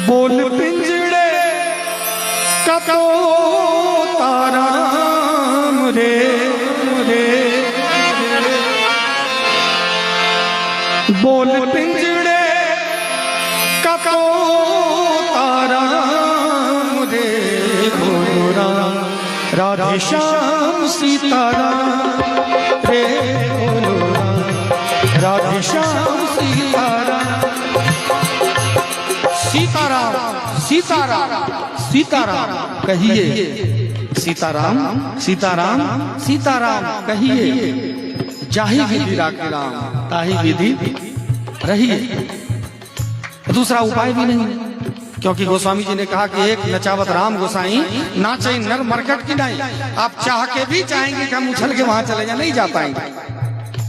बोल पिंजड़े का तोता राम रे रे, बोल पिंजड़े का तोता राम रे, बोलो राम राधे श्याम सीताराम रे, बोलो राम राधे श्याम सीताराम। सीताराम सीताराम सीताराम कहिए, सीताराम सीताराम सीताराम कहिए, जाहि विधि राखे राम ताहि विधि रहिए। दूसरा उपाय भी नहीं, क्योंकि गोस्वामी जी ने कहा कि एक नचावत राम गोसाई नाचे नर मरकट की नहीं। आप चाह के भी चाहेंगे कि हम उछल के वहां चले जाए, नहीं जा पाएंगे।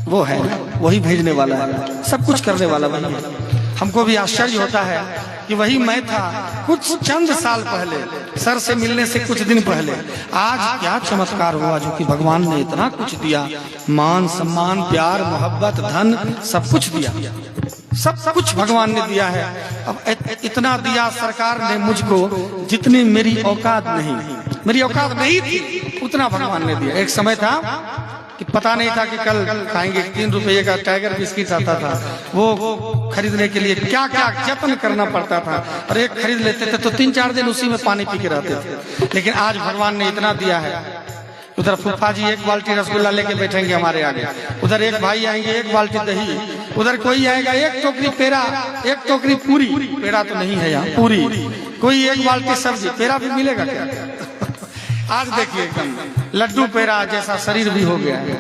वो है वही भेजने वाला है, सब कुछ करने वाला वही है। हमको भी आश्चर्य होता है कि वही मैं था कुछ चंद साल पहले, सर से मिलने से कुछ दिन पहले। आज क्या चमत्कार हुआ जो कि भगवान ने इतना कुछ दिया, मान सम्मान प्यार मोहब्बत धन सब कुछ दिया, सब कुछ भगवान ने दिया है। अब इतना दिया सरकार ने मुझको, जितनी मेरी औकात नहीं थी उतना भगवान ने दिया। एक समय था कि पता नहीं था कि कल खाएंगे, 3 रुपये का टाइगर बिस्किट आता था, वो खरीदने के लिए क्या क्या जतन करना पड़ता था। और एक खरीद लेते थे तो 3-4 दिन उसी में पानी पी के रहते थे। लेकिन आज भगवान ने इतना दिया है। उधर फूफा जी 1 बाल्टी रसगुल्ला लेके बैठेंगे हमारे आगे, उधर एक भाई आएंगे 1 बाल्टी दही, उधर कोई आएगा 1 टोकरी पेड़ा, 1 टोकरी पूरी, पेड़ा तो नहीं है यहाँ, पूरी, कोई 1 बाल्टी सब्जी, पेड़ा भी मिलेगा क्या? आज देखिए एकदम लड्डू पेड़ा जैसा शरीर भी हो गया है,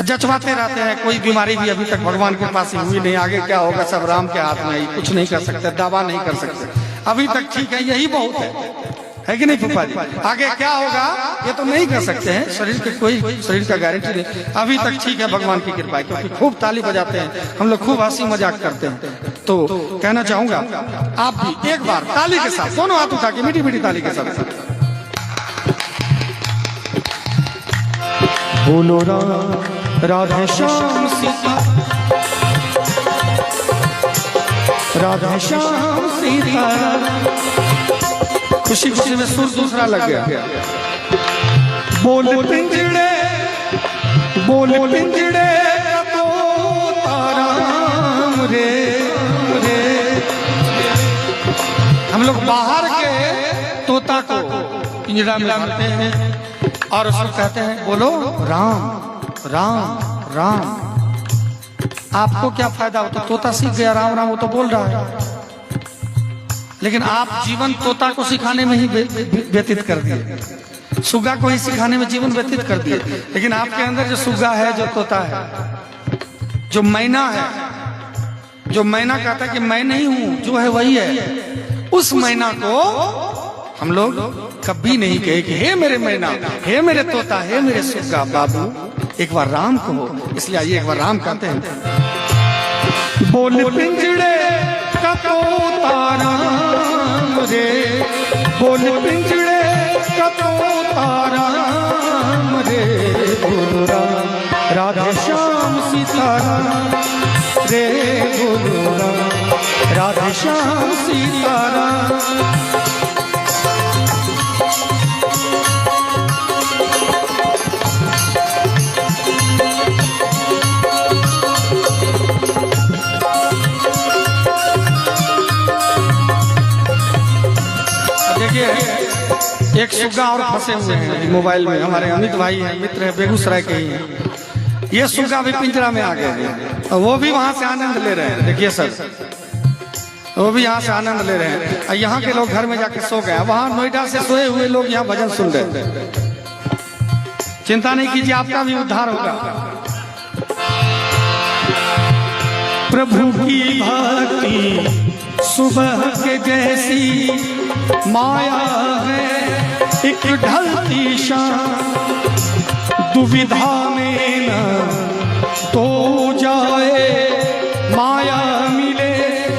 जचवाते रहते हैं। कोई बीमारी भी अभी तक भगवान के पास हुई नहीं, आगे क्या होगा सब राम के हाथ में, कुछ नहीं कर सकते, दावा नहीं कर सकते। अभी तक ठीक है, यही बहुत है कि नहीं फूफा जी? आगे क्या होगा ये तो नहीं कर सकते हैं, शरीर के कोई शरीर का गारंटी नहीं। अभी तक ठीक है भगवान की कृपा है, क्योंकि खूब ताली बजाते हैं हम लोग, खूब हंसी मजाक करते हैं। तो कहना चाहूंगा आप भी एक बार ताली के साथ, दोनों हाथ उठा के मीठी मीठी ताली के साथ, बोलो राम राधे श्याम सीता, राधे श्याम सीता। खुशी खुशी में सुर दूसरा लग गया। बोल पिंजड़े का तोता राम रे रे। हम लोग बाहर के तोता को पिंजड़ा में लाते हैं और उसको कहते हैं बोलो राम राम राम। आपको क्या फायदा होता? तोता सीख गया राम राम, वो तो बोल रहा है, लेकिन आप जीवन तोता को सिखाने में ही व्यतीत कर दिए, सुग्गा को ही सिखाने में जीवन व्यतीत कर दिए। लेकिन आपके अंदर जो सुग्गा है, जो तोता है, जो मैना है, जो मैना कहता है कि मैं नहीं हूं, जो है वही है, उस मैना को हम लोग कभी नहीं कहे कि हे मेरे मैना, हे मेरे तोता, हे मेरे सुग्गा बाबू, एक बार राम कहो। इसलिए आइए एक बार राम कहते हैं। बोल पिंजड़े का तोता राम रे, बोल पिंजड़े का तोता राम रे, बोलो राम राधे श्याम सीताराम रे, बोलो राम राधे श्याम सीताराम। एक सुग्गा और फंसे हुए हैं मोबाइल में, हमारे अमित भाई हैं, मित्र हैं, बेगूसराय के ही हैं। ये सुग्गा भी पिंजरा में आ गए हैं और वो भी वहां से आनंद ले रहे हैं। देखिए सर, वो भी यहाँ से आनंद ले रहे हैं और यहाँ के लोग घर में जाके सो गए। वहां नोएडा से सोए हुए लोग यहाँ भजन सुन रहे हैं। चिंता नहीं कीजिए, आपका भी उद्धार होगा। प्रभु की भक्ति सुबह के जैसी माया है, एक ढलती शाम, दुविधा में न तो जाए, माया मिले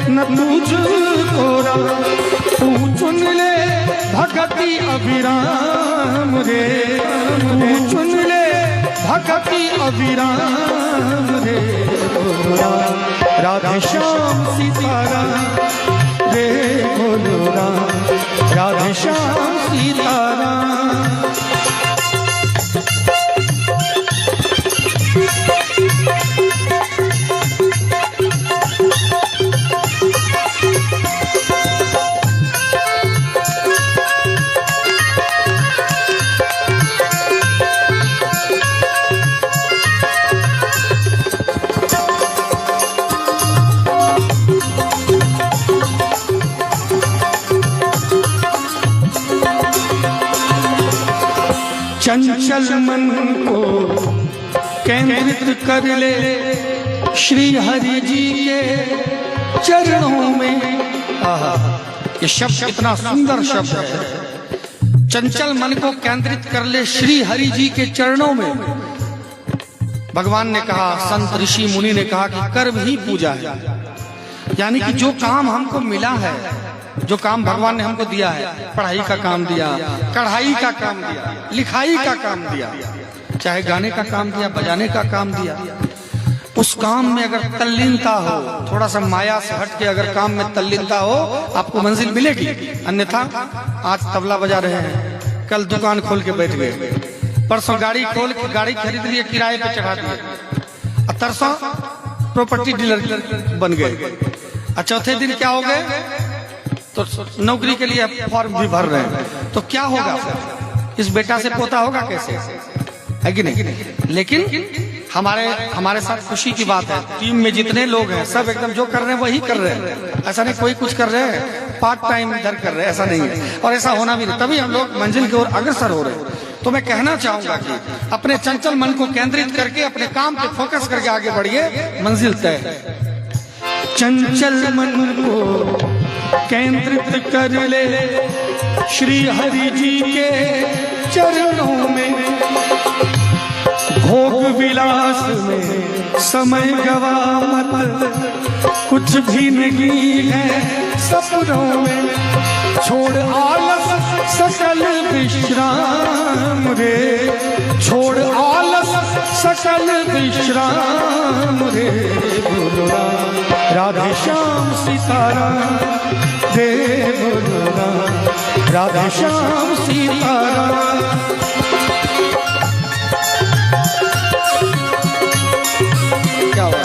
न तुझको राम, तू चुन ले भक्ति अभिराम रे, तू चुन ले भक्ति अभिराम रे, राधे श्याम सीताराम रे, राधे श्याम सीताराम। चंचल मन को केंद्रित कर ले श्री हरि जी के चरणों में। ये शब्द इतना सुंदर शब्द है, चंचल मन को केंद्रित कर ले श्री हरि जी के चरणों में। भगवान ने कहा, संत ऋषि मुनि ने कहा कि कर्म ही पूजा है, यानी कि जो काम हमको मिला है, जो काम भगवान ने हमको दिया है, पढ़ाई का काम दिया, कढ़ाई का काम दिया, लिखाई का काम दिया, चाहे गाने का काम दिया, बजाने का काम दिया, उस काम में अगर तल्लीनता हो, थोड़ा सा माया से हट के अगर काम में तल्लीनता हो, आपको मंजिल मिलेगी। अन्यथा आज तबला बजा रहे हैं, कल दुकान खोल के बैठ गए, परसों गाड़ी खोल के गाड़ी खरीद लिए, किराए पे चढ़ा दिए, और तरसों प्रॉपर्टी डीलर बन गए, और चौथे दिन क्या हो गए, तो नौकरी के लिए फॉर्म भी भर रहे हैं। तो क्या होगा, इस बेटा से पोता होगा कैसे, है कि नहीं? लेकिन हमारे साथ खुशी की बात है, टीम में जितने लोग हैं सब एकदम जो कर रहे हैं वही कर रहे हैं। ऐसा नहीं कोई कुछ कर रहे हैं पार्ट टाइम इधर कर रहे हैं, ऐसा नहीं है, और ऐसा होना भी नहीं, तभी हम लोग मंजिल की ओर अग्रसर हो रहे हैं। तो मैं कहना चाहूंगा कि अपने चंचल मन को केंद्रित करके अपने काम पे फोकस करके आगे बढ़िए, मंजिल तय है। चंचल मन को केंद्रित कर ले श्री हरि जी के चरणों में, भोग विलास में समय गवा मत, कुछ भी नहीं है सपनों में, छोड़ आलस सकल विश्राम रे, छोड़ आलस सकल विश्राम रे, बोलो राधे श्याम सीताराम, रे बोलो राधे श्याम सीताराम। क्या हुआ?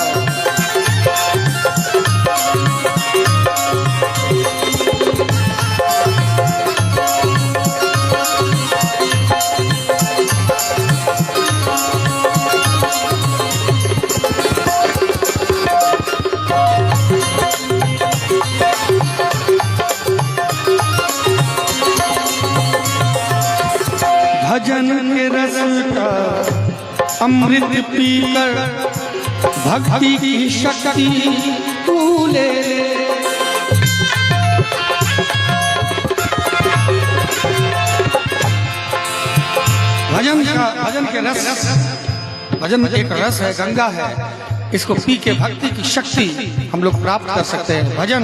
भजन के रस का अमृत पीकर भक्ति की शक्ति तू ले ले, भजन के रस, भजन एक रस है, गंगा है, इसको पी के भक्ति की शक्ति हम लोग प्राप्त कर सकते हैं। भजन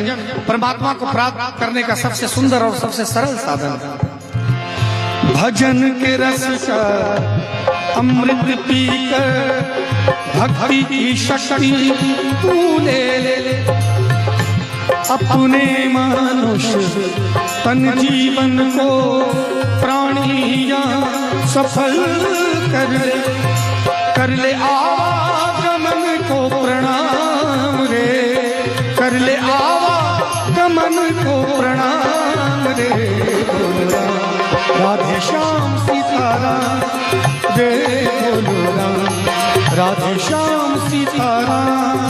परमात्मा को प्राप्त करने का सबसे सुंदर और सबसे सरल साधन है। भजन के रस का अमृत पीकर भक्ति की शक्ति तू ले ले, अपने मानुष तन जीवन को प्राणिया सफल कर ले आवागमन को प्रणाम रे, कर ले आवागमन को प्रणाम रे, राधे श्याम सीताराम, रे बोलो राधे श्याम सीताराम।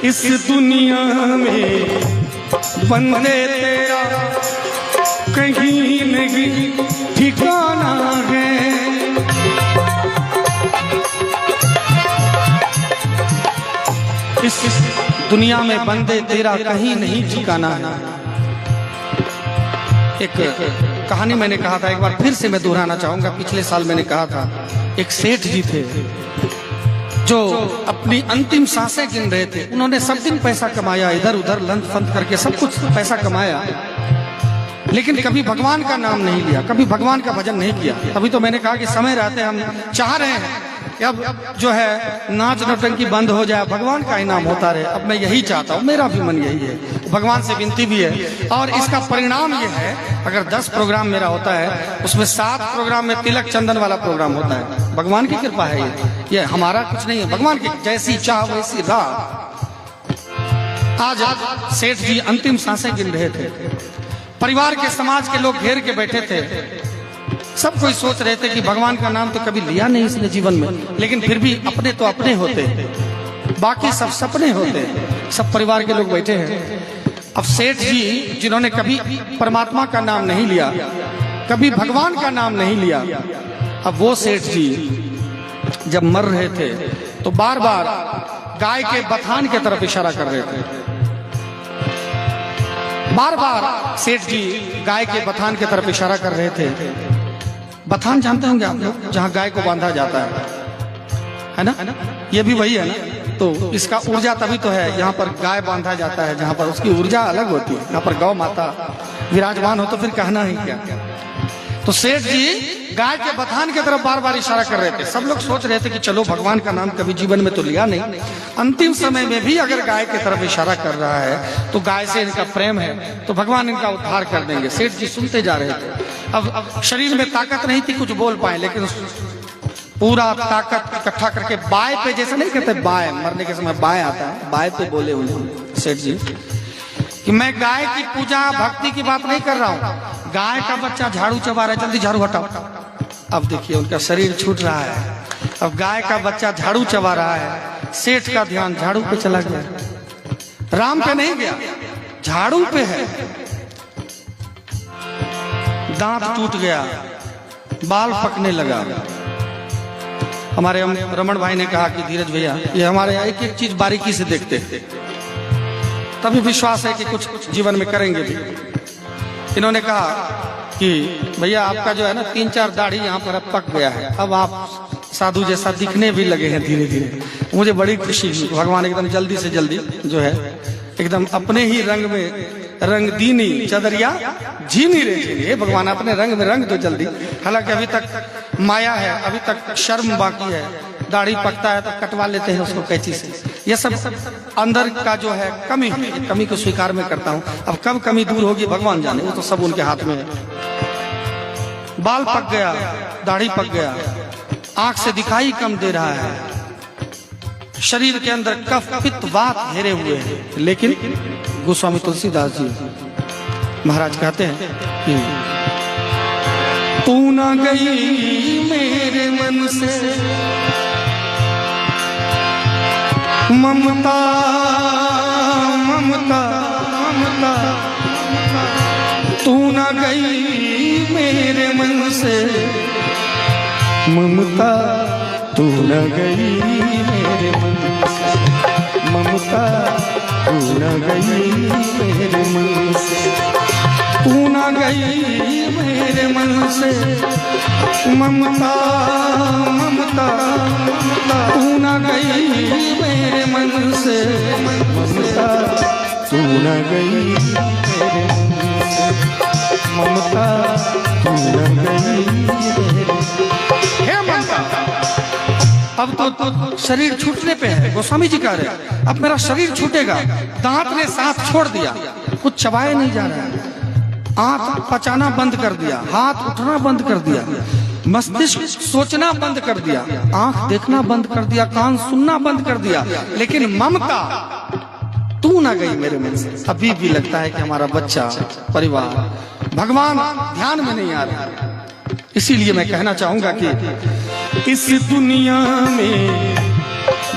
इस दुनिया में बंदे तेरा कहीं नहीं ठिकाना है, दुनिया में बंदे तेरा कहीं नहीं ठिकाना है। एक कहानी मैंने कहा था, एक बार फिर से मैं दोहराना चाहूंगा। पिछले साल मैंने कहा था, एक सेठ जी थे जो अपनी अंतिम सांसें गिन रहे थे। उन्होंने सब दिन पैसा कमाया, इधर उधर लंच फंद करके सब कुछ पैसा कमाया, लेकिन कभी भगवान का नाम नहीं लिया, कभी भगवान का भजन नहीं किया। तभी तो मैंने कहा कि समय रहते हम चाह रहे हैं कि अब जो है नाच नौटंकी बंद हो जाए, भगवान का इनाम होता रहे। अब मैं यही चाहता हूँ, मेरा भी मन यही है, भगवान से विनती भी है। और इसका परिणाम ये है, अगर 10 प्रोग्राम मेरा होता है, उसमें 7 प्रोग्राम में तिलक चंदन वाला प्रोग्राम होता है। भगवान की कृपा है, ये हमारा कुछ नहीं है, भगवान की जैसी चाह वैसी राह। आज सेठ जी अंतिम सांसें गिन रहे थे, परिवार के समाज के लोग घेर के बैठे थे। सब कोई सोच रहे थे कि भगवान का नाम तो कभी लिया नहीं इसने जीवन में, लेकिन फिर भी अपने तो अपने होते, बाकी सब सपने होते। सब परिवार के लोग बैठे हैं। अब सेठ जी जिन्होंने कभी परमात्मा का नाम नहीं लिया, कभी भगवान का नाम नहीं लिया, अब वो सेठ जी जब मर रहे थे तो बार बार गाय के बथान की तरफ इशारा कर रहे थे। बार बार सेठ जी गाय के बथान की तरफ इशारा कर रहे थे। बथान जानते होंगे आप लोग, जहां गाय को बांधा जाता है ना? ये भी वही है ना? तो इसका ऊर्जा तभी तो है, यहाँ पर गाय बांधा जाता है, जहाँ पर उसकी ऊर्जा अलग होती है। यहाँ पर गौ माता विराजमान हो तो फिर कहना ही क्या। तो सेठ जी गाय के बथान की तरफ बार बार इशारा कर रहे थे। सब लोग सोच रहे थे कि चलो भगवान का नाम कभी जीवन में तो लिया नहीं, अंतिम समय में भी अगर गाय की तरफ इशारा कर रहा है तो गाय से इनका प्रेम है, तो भगवान इनका उद्धार कर देंगे। सेठ जी सुनते जा रहे थे। अब शरीर में ताकत नहीं थी कुछ बोल पाए, लेकिन पूरा ताकत इकट्ठा करके बाय पे, जैसे नहीं कहते बाय, मरने के समय बाय आता है, बाय पे बोले उन्होंने सेठ जी कि मैं गाय की पूजा भक्ति की बात नहीं कर रहा हूँ, गाय का बच्चा झाड़ू चबा रहा है, जल्दी झाड़ू हटाओ। अब देखिए उनका शरीर छूट रहा है। अब गाय का बच्चा झाड़ू चबा रहा है, सेठ का ध्यान झाड़ू पे चला गया, राम पे नहीं गया, झाड़ू पे है। दांत टूट गया, बाल पकने लगा। हमारे रमन भाई ने कहा कि धीरज भैया, ये हमारे यहाँ एक एक चीज बारीकी से देखते हैं, तभी विश्वास है कि कुछ जीवन में करेंगे भी। इन्होंने कहा कि भैया आपका जो है ना 3-4 दाढ़ी यहाँ पर अब पक गया है, अब आप साधु जैसा दिखने भी लगे हैं धीरे धीरे। मुझे बड़ी खुशी हुई, भगवान एकदम जल्दी से जल्दी जो है एकदम अपने ही रंग में रंग दीनी चदरिया जीनी रे जीनी। हे भगवान अपने रंग में रंग दो जल्दी। हालांकि अभी तक माया है, अभी तक शर्म बाकी है, दाढ़ी पकता है तो कटवा लेते हैं उसको कैंची से। ये सब अंदर का जो है कमी है, कमी को स्वीकार में करता हूँ। अब कब कमी दूर होगी भगवान जाने, वो तो सब उनके हाथ में है। बाल पक गया, दाढ़ी पक गया, आंख से दिखाई कम दे रहा है, शरीर के अंदर कफ पित्त वात घेरे हुए हैं। लेकिन गोस्वामी तुलसीदास जी महाराज कहते हैं कि तू ना गई मेरे मन से ममता ममता ममता, तू ना गई मेरे मन से ममता, तू न गई मेरे मन से ममता, तू न गई मेरे मन से, तू न गई मेरे मन से ममता ममता, तू न गई मेरे मन से ममता, तू न गई मेरे मन से ममता, तू न गई मेरे। हे ममता, अब तो शरीर छूटने पे है। गोस्वामी जी कह रहे अब मेरा शरीर छूटेगा। दांत ने साथ छोड़ दिया, कुछ चबाए नहीं जा रहा है, आंख पचाना बंद कर दिया, हाथ उठना बंद कर दिया, मस्तिष्क सोचना बंद कर दिया, आंख देखना बंद कर दिया, कान सुनना बंद कर दिया, लेकिन ममता तू ना गई मेरे मन से। अभी भी लगता है कि हमारा बच्चा, परिवार, भगवान ध्यान में नहीं आ रहा। इसीलिए मैं कहना चाहूंगा कि इस दुनिया में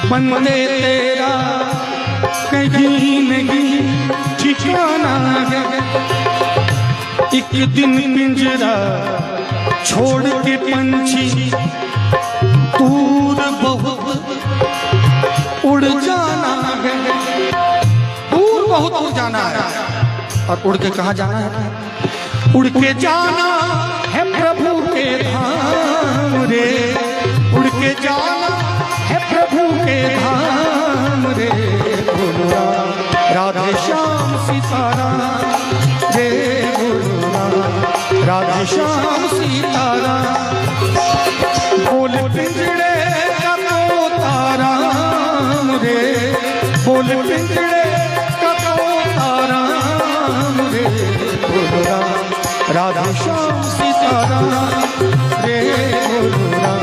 बंदे तेरा कहीं नहीं ठिकाना है, एक दिन पिंजरा छोड़ के पंछी दूर बहुत उड़ जाना है। बहुत दूर जाना है। और उड़ के कहाँ जाना है? उड़ के जाना है प्रभु के धाम रे, उड़ के जाना है प्रभु के धाम रे। बोलो राधे श्याम सीताराम रे, बोलो राधे श्याम सीताराम। बोल पिंजड़े का तोता राम रे, बोल पिंजड़े का तोता राम रे। बोलो राधे श्याम सीताराम रे, बोलो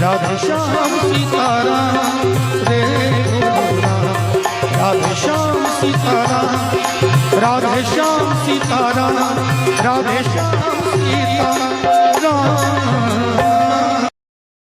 राधे श्याम सीताराम रे, बोलो राधे श्याम सीताराम, राधे श्याम सीताराम, राधे श्याम।